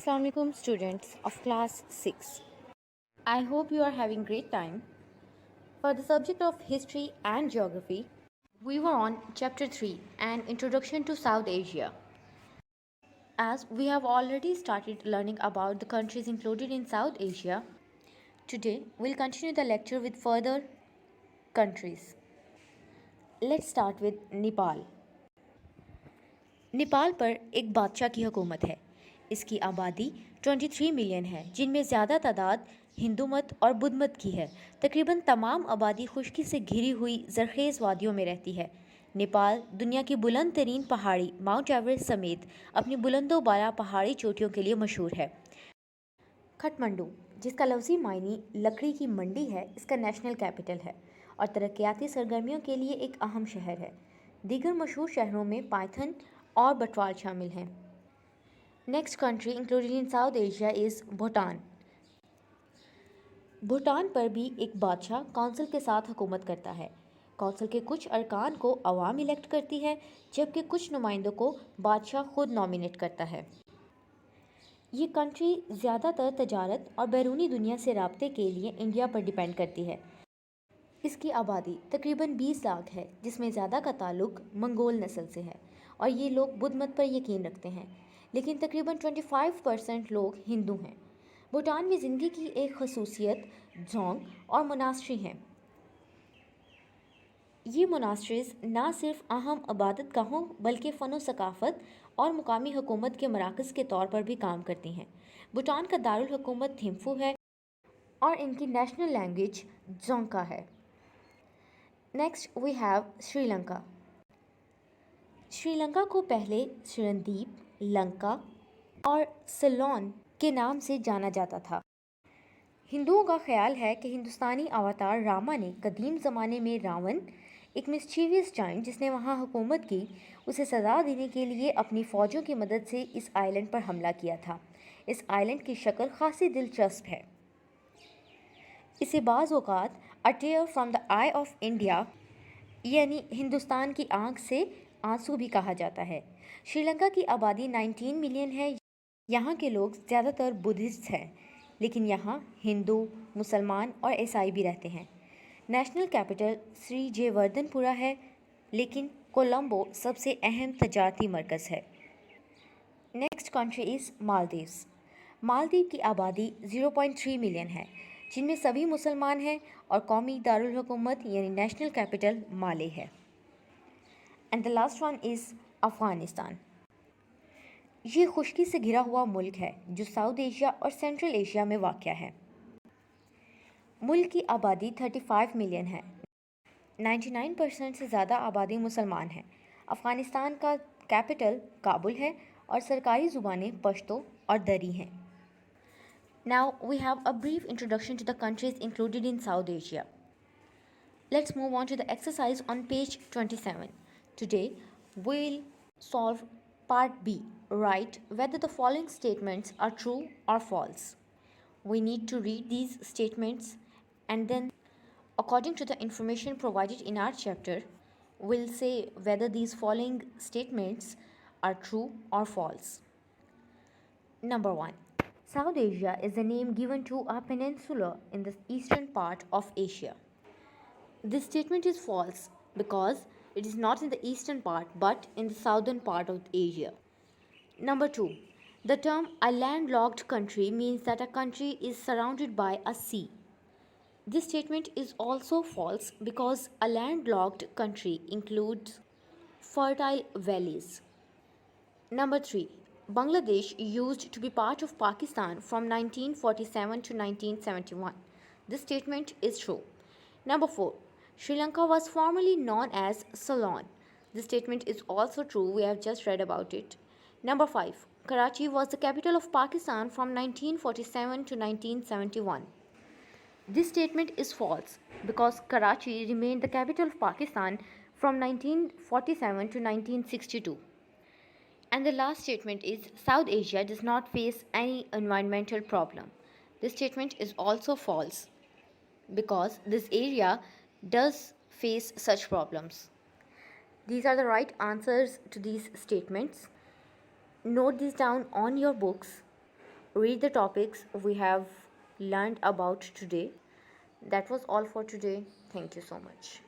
Assalamu alaikum students of class 6. I hope you are having great time. For the subject of history and geography, we were on chapter 3, an introduction to South Asia. As we have already started learning about the countries included in South Asia, today we'll continue the lecture with further countries. Let's start with Nepal. Nepal पर एक बादशाह की हुकूमत है। इसकी आबादी 23 million है, जिनमें ज़्यादा तादाद हिंदू मत और बुद्ध मत की है। तकरीबन तमाम आबादी खुश्की से घिरी हुई ज़रख़ेज़ वादियों में रहती है। नेपाल दुनिया की बुलंद तरीन पहाड़ी माउंट एवरेस्ट समेत अपनी बुलंदो बाला पहाड़ी चोटियों के लिए मशहूर है। खटमंडू, जिसका लफ्ज़ी मायनी लकड़ी की मंडी है, इसका नेशनल कैपिटल है और तरक्याती सरगर्मियों के लिए एक अहम शहर है। दीगर मशहूर शहरों में पाइथन और बटवाल शामिल हैं। Next country included in South Asia is Bhutan. Bhutan पर भी एक बादशाह काउंसिल के साथ हुकूमत करता है। काउंसिल के कुछ अरकान को अवाम इलेक्ट करती है, जबकि कुछ नुमाइंदों को बादशाह खुद नॉमिनेट करता है। ये कंट्री ज़्यादातर तजारत और बैरूनी दुनिया से राब्ते के लिए इंडिया पर डिपेंड करती है। इसकी आबादी तकरीबन 20 लाख है, जिसमें ज़्यादा का ताल्लुक मंगोल नस्ल से है और ये लोग बुद्ध मत पर यकीन रखते हैं, लेकिन तकरीबन 25% लोग हिंदू हैं। भूटान में ज़िंदगी की एक खसूसियत जोंग और मोनास्ट्री हैं। ये मोनास्ट्रीज़ ना सिर्फ अहम इबादत गाहों बल्कि फ़न व सकाफ़त और मुकामी हुकूमत के मराकज़ के तौर पर भी काम करती हैं। भूटान का दारुल हुकूमत थिम्फू है और इनकी नेशनल लैंग्वेज जोंका है। Next we have Sri Lanka. Sri Lanka को पहले श्रीरंदीप, लंका और सिलोन के नाम से जाना जाता था। हिंदुओं का ख्याल है कि हिंदुस्तानी अवतार रामा ने कदीम ज़माने में रावण, एक मिस्चीवियस जाइंट जिसने वहाँ हुकूमत की, उसे सज़ा देने के लिए अपनी फ़ौजों की मदद से इस आइलैंड पर हमला किया था। इस आइलैंड की शक्ल खासी दिलचस्प है। इसे बाज़ औक़ात a tear from the eye of India यानी हिंदुस्तान की आँख से आंसू भी कहा जाता है। श्रीलंका की आबादी 19 मिलियन है। यहाँ के लोग ज़्यादातर बुद्धिस्ट हैं, लेकिन यहाँ हिंदू, मुसलमान और ईसाई भी रहते हैं। नेशनल कैपिटल श्री जयवर्धनपुरा है, लेकिन कोलंबो सबसे अहम तजारती मरकज़ है। Next country is Maldives. Maldives की आबादी 0.3 मिलियन है, जिनमें सभी मुसलमान हैं और कौमी दारुल हुकूमत यानी नेशनल कैपिटल माले है। And the last one is Afghanistan. ये खुश्की से घिरा हुआ मुल्क है जो साउथ एशिया और सेंट्रल एशिया में वाक़या है। मुल्क की आबादी 35 मिलियन है। 99% से ज़्यादा आबादी मुसलमान है। अफ़गानिस्तान का कैपिटल काबुल है और सरकारी ज़ुबानें पश्तो और दरी हैं। Now we have a brief introduction to the countries included in South Asia. Let's move on to the exercise on page 27. Today, we'll solve part B. Write whether the following statements are true or false. We need to read these statements and then, according to the information provided in our chapter, we'll say whether these following statements are true or false. Number 1. South Asia is the name given to a peninsula in the eastern part of Asia. This statement is false because it is not in the eastern part but in the southern part of Asia. Number 2. The term a landlocked country means that a country is surrounded by a sea. This statement is also false because a landlocked country includes fertile valleys. Number 3. Bangladesh used to be part of Pakistan from 1947 to 1971. This statement is true. Number 4. Sri Lanka was formerly known as Ceylon. This statement is also true. We have just read about it. Number 5. Karachi was the capital of Pakistan from 1947 to 1971. This statement is false because Karachi remained the capital of Pakistan from 1947 to 1962. And the last statement is South Asia does not face any environmental problem. This statement is also false because this area does face such problems. These are the right answers to these statements. Note these down on your books. read the topics we have learned about today. That was all for today. Thank you so much.